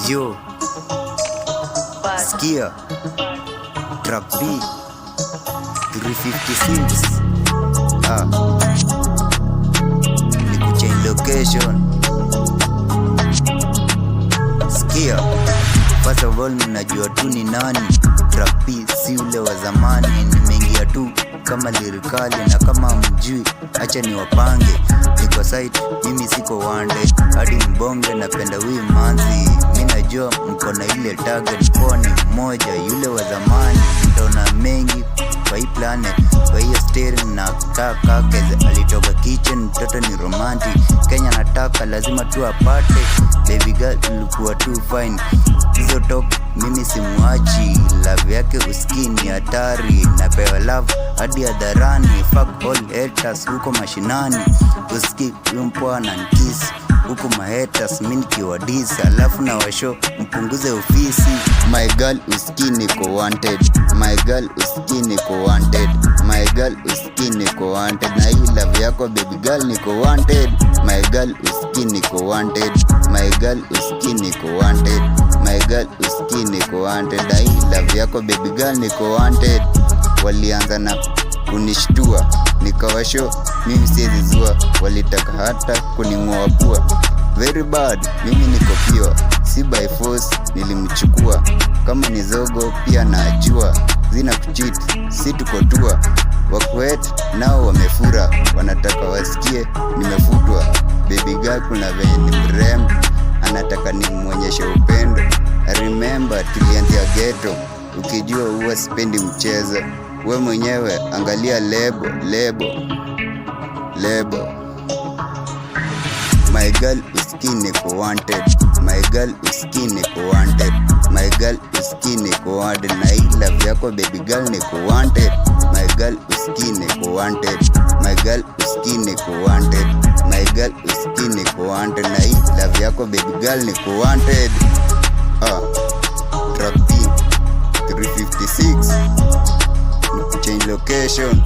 Yo, Skia, Track B, 356. Ni kuchange location. Skia, first of all mnajua tu ni nani. Track B si ule wa zamani, nimeingia tu kama lirikali, na kama mjui acha ni wapange. Niko site, mimi siko wande, hadi mbonge napenda wii manzi. Minajua mko na ile target, kwa ni mmoja yule wa zamani. Mtaona mengi kwa hii planet, kwa hiyo steering na kaka keze. Alitoka kitchen, mtoto ni romantic. Kenya nataka lazima tu apate. Baby girl ulikuwa too fine, hizo top mimi simuachi. Love yake uskini hatari, napewa love hadi hadharani. Fuck all haters huko mashinani, uski yumpwa na nkisi huku mahaters mimi nikiwa disa, alafu na washo mpunguze ofisi. My girl uski niko wanted, my girl uski niko wanted, my girl uski niko wanted. Na hii love yako baby girl niko wanted, my girl uski niko wanted, my girl uski niko wanted, my girl uski niko wanted. Na hii love yako baby girl niko wanted. Walianza na kunishtua, nikawasho mimi siwezi zua. Walitaka hata kuning'oa pua, very bad mimi niko pure, si by force nilimchukua. Kama ni zogo pia najua, zina kucheat si tuko tua. Wakwet nao wamefura, wanataka wasikie nimefutwa. Baby girl kuna venye ni mrembo, anataka nimwonyeshe upendo. I remember tulianzia ghetto, ukijua huwa sipendi mchezo. We mwenyewe angalia lebo. My girl uski niko wanted, my girl uski niko wanted, my girl uski niko wanted. Na hii love yako baby girl niko wanted, my girl uski niko wanted, my girl uski niko wanted, my girl uski niko wanted. Na hii love yako baby girl niko wanted. Track B 356. Change location.